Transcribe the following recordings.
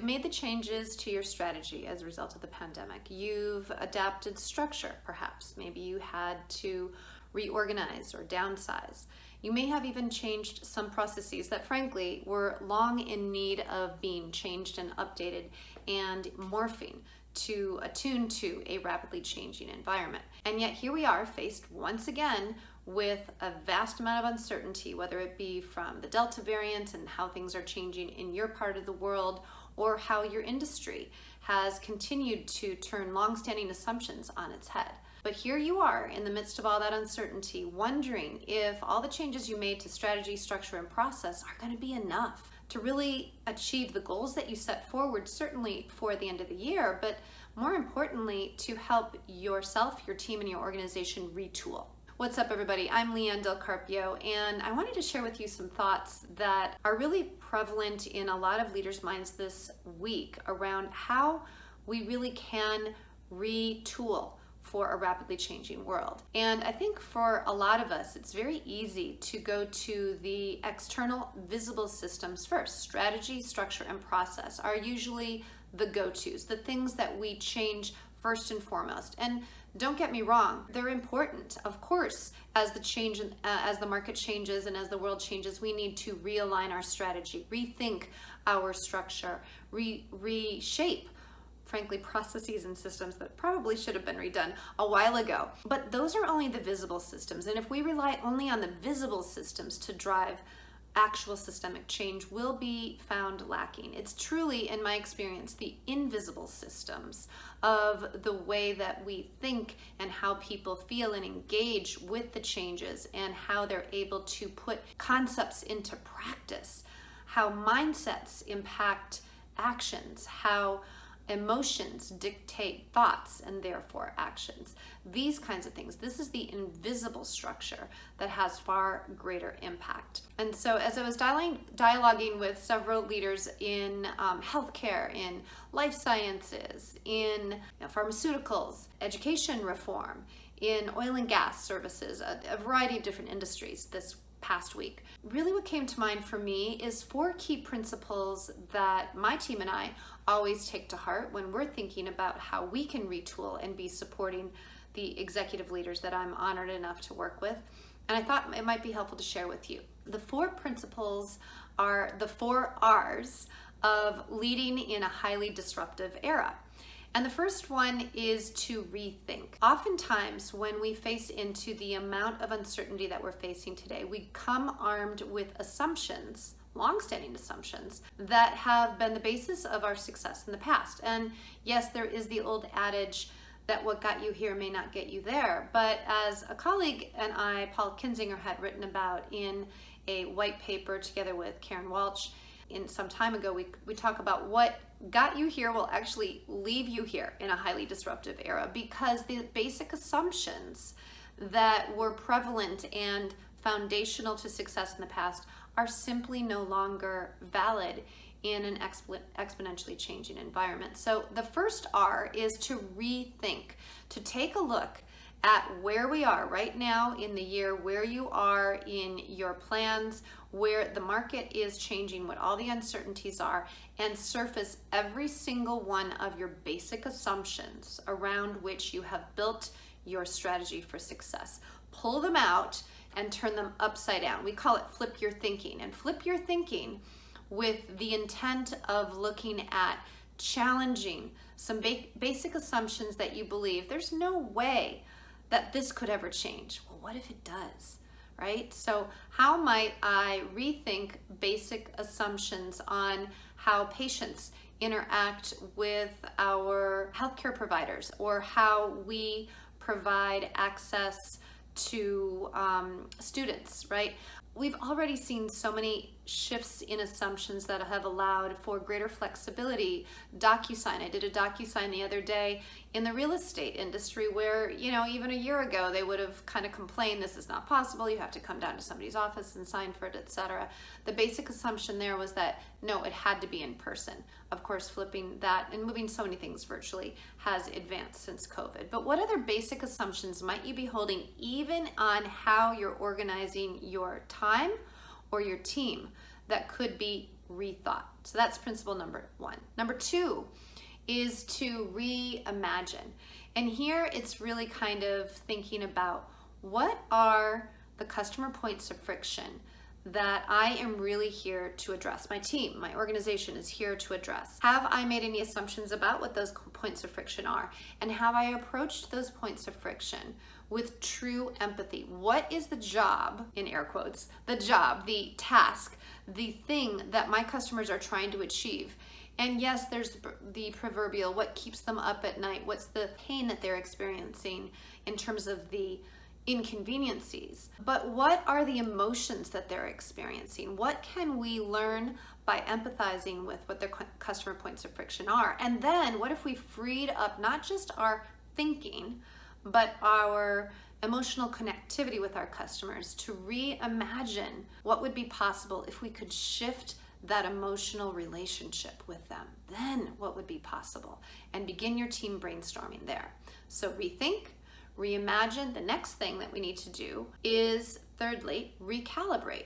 made the changes to your strategy as a result of the pandemic. You've adapted structure, perhaps. Maybe you had to reorganize or downsize. You may have even changed some processes that frankly were long in need of being changed and updated and morphing to attune to a rapidly changing environment. And yet here we are faced once again with a vast amount of uncertainty, whether it be from the Delta variant and how things are changing in your part of the world, or how your industry has continued to turn longstanding assumptions on its head. But here you are in the midst of all that uncertainty, wondering if all the changes you made to strategy, structure, and process are going to be enough to really achieve the goals that you set forward, certainly for the end of the year, but more importantly, to help yourself, your team, and your organization retool. What's up, everybody? I'm Leanne Del Carpio, and I wanted to share with you some thoughts that are really prevalent in a lot of leaders' minds this week around how we really can retool for a rapidly changing world. And I think for a lot of us, it's very easy to go to the external visible systems first. Strategy, structure, and process are usually the go-tos, the things that we change first and foremost. And don't get me wrong, they're important. Of course, as the market changes and as the world changes, we need to realign our strategy, rethink our structure, reshape, frankly, processes and systems that probably should have been redone a while ago. But those are only the visible systems. And if we rely only on the visible systems to drive actual systemic change, we'll be found lacking. It's truly, in my experience, the invisible systems of the way that we think and how people feel and engage with the changes and how they're able to put concepts into practice, how mindsets impact actions, how emotions dictate thoughts and therefore actions. These kinds of things. This is the invisible structure that has far greater impact. And so as I was dialoguing with several leaders in healthcare, in life sciences, in pharmaceuticals, education reform, in oil and gas services, a variety of different industries this past week, really what came to mind for me is 4 key principles that my team and I always take to heart when we're thinking about how we can retool and be supporting the executive leaders that I'm honored enough to work with. And I thought it might be helpful to share with you. The 4 principles are the 4 R's of leading in a highly disruptive era. And the first one is to rethink. Oftentimes, when we face into the amount of uncertainty that we're facing today, we come armed with assumptions, long-standing assumptions, that have been the basis of our success in the past. And yes, there is the old adage that what got you here may not get you there. But as a colleague and I, Paul Kinzinger, had written about in a white paper together with Karen Walsh in some time ago, we talk about what got you here will actually leave you here in a highly disruptive era, because the basic assumptions that were prevalent and foundational to success in the past are simply no longer valid in an exponentially changing environment. So the first R is to rethink, to take a look at where we are right now in the year, where you are in your plans, where the market is changing, what all the uncertainties are, and surface every single one of your basic assumptions around which you have built your strategy for success. Pull them out and turn them upside down. We call it flip your thinking. And flip your thinking with the intent of looking at challenging some basic assumptions that you believe there's no way that this could ever change. Well, what if it does, right? So how might I rethink basic assumptions on how patients interact with our healthcare providers, or how we provide access to students, right? We've already seen so many shifts in assumptions that have allowed for greater flexibility. DocuSign, I did a DocuSign the other day in the real estate industry where, even a year ago, they would have kind of complained, this is not possible, you have to come down to somebody's office and sign for it, etc. The basic assumption there was that, no, it had to be in person. Of course, flipping that and moving so many things virtually has advanced since COVID. But what other basic assumptions might you be holding even on how you're organizing your time or your team that could be rethought. So that's principle number 1. Number 2 is to reimagine. And here it's really kind of thinking about what are the customer points of friction that I am really here to address. My team, my organization is here to address. Have I made any assumptions about what those points of friction are? And have I approached those points of friction with true empathy? What is the job, in air quotes, the job, the task, the thing that my customers are trying to achieve? And yes, there's the proverbial, what keeps them up at night? What's the pain that they're experiencing in terms of the inconveniences? But what are the emotions that they're experiencing? What can we learn by empathizing with what their customer points of friction are? And then what if we freed up not just our thinking, but our emotional connectivity with our customers to reimagine what would be possible if we could shift that emotional relationship with them? Then what would be possible? And begin your team brainstorming there. So rethink, reimagine. The next thing that we need to do is, thirdly, recalibrate.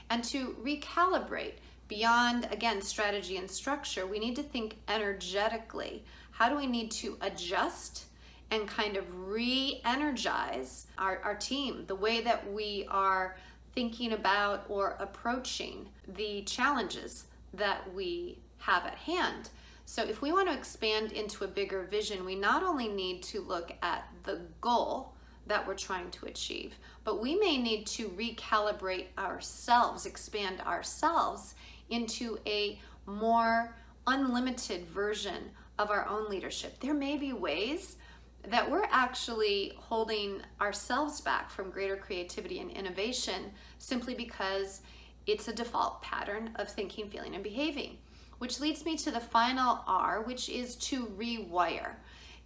And to recalibrate beyond, again, strategy and structure, we need to think energetically. How do we need to adjust and kind of re-energize our team, the way that we are thinking about or approaching the challenges that we have at hand? So if we want to expand into a bigger vision, we not only need to look at the goal that we're trying to achieve, but we may need to recalibrate ourselves, expand ourselves into a more unlimited version of our own leadership. There may be ways that we're actually holding ourselves back from greater creativity and innovation simply because it's a default pattern of thinking, feeling, and behaving. Which leads me to the final R, which is to rewire.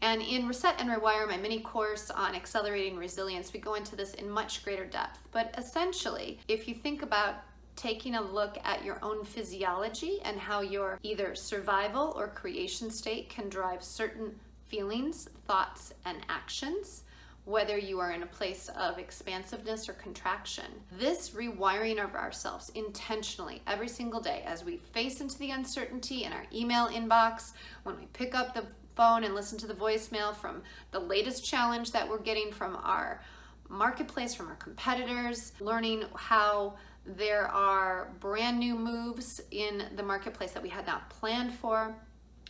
And in Reset and Rewire, my mini course on accelerating resilience, we go into this in much greater depth. But essentially, if you think about taking a look at your own physiology and how your either survival or creation state can drive certain feelings, thoughts, and actions, whether you are in a place of expansiveness or contraction. This rewiring of ourselves intentionally every single day as we face into the uncertainty in our email inbox, when we pick up the phone and listen to the voicemail from the latest challenge that we're getting from our marketplace, from our competitors, learning how there are brand new moves in the marketplace that we had not planned for.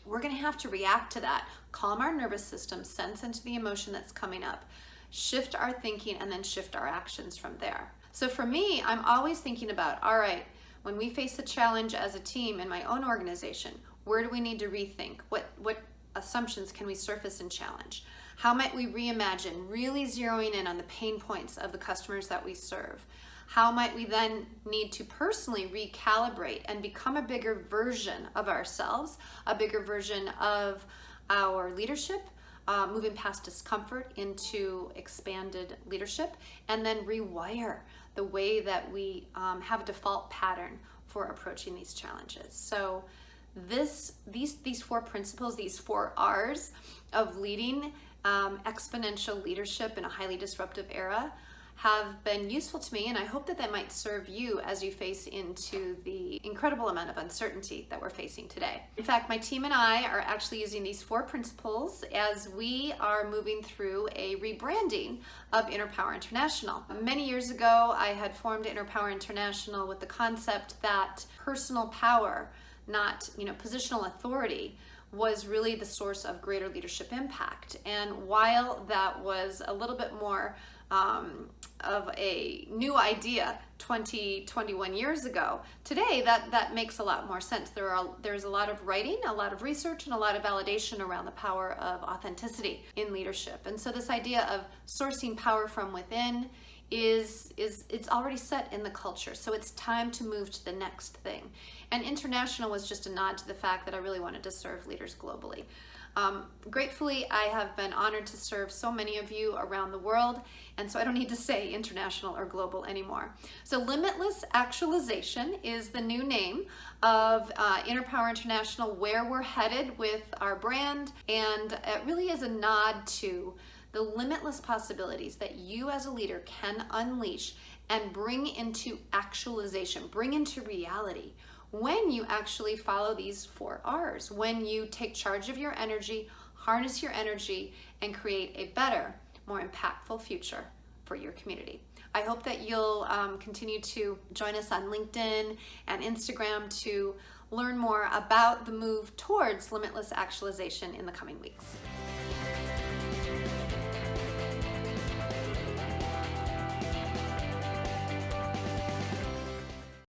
We're going to have to react to that, calm our nervous system, sense into the emotion that's coming up, shift our thinking, and then shift our actions from there. So for me, I'm always thinking about, all right, when we face a challenge as a team in my own organization, where do we need to rethink? What assumptions can we surface and challenge? How might we reimagine, really zeroing in on the pain points of the customers that we serve? How might we then need to personally recalibrate and become a bigger version of ourselves, a bigger version of our leadership, moving past discomfort into expanded leadership, and then rewire the way that we have a default pattern for approaching these challenges. So these 4 principles, these 4 R's of leading exponential leadership in a highly disruptive era have been useful to me, and I hope that that might serve you as you face into the incredible amount of uncertainty that we're facing today. In fact, my team and I are actually using these 4 principles as we are moving through a rebranding of Inner Power International. Many years ago, I had formed Inner Power International with the concept that personal power, not positional authority, was really the source of greater leadership impact. And while that was a little bit more of a new idea 21 years ago, today that makes a lot more sense. There's a lot of writing, a lot of research, and a lot of validation around the power of authenticity in leadership. And so this idea of sourcing power from within it's already set in the culture. So it's time to move to the next thing. And international was just a nod to the fact that I really wanted to serve leaders globally. Gratefully, I have been honored to serve so many of you around the world, and so I don't need to say international or global anymore. So Limitless Actualization is the new name of Inner Power International, where we're headed with our brand, and it really is a nod to the limitless possibilities that you as a leader can unleash and bring into actualization, bring into reality when you actually follow these 4 R's, when you take charge of your energy, harness your energy, and create a better, more impactful future for your community. I hope that you'll continue to join us on LinkedIn and Instagram to learn more about the move towards limitless actualization in the coming weeks.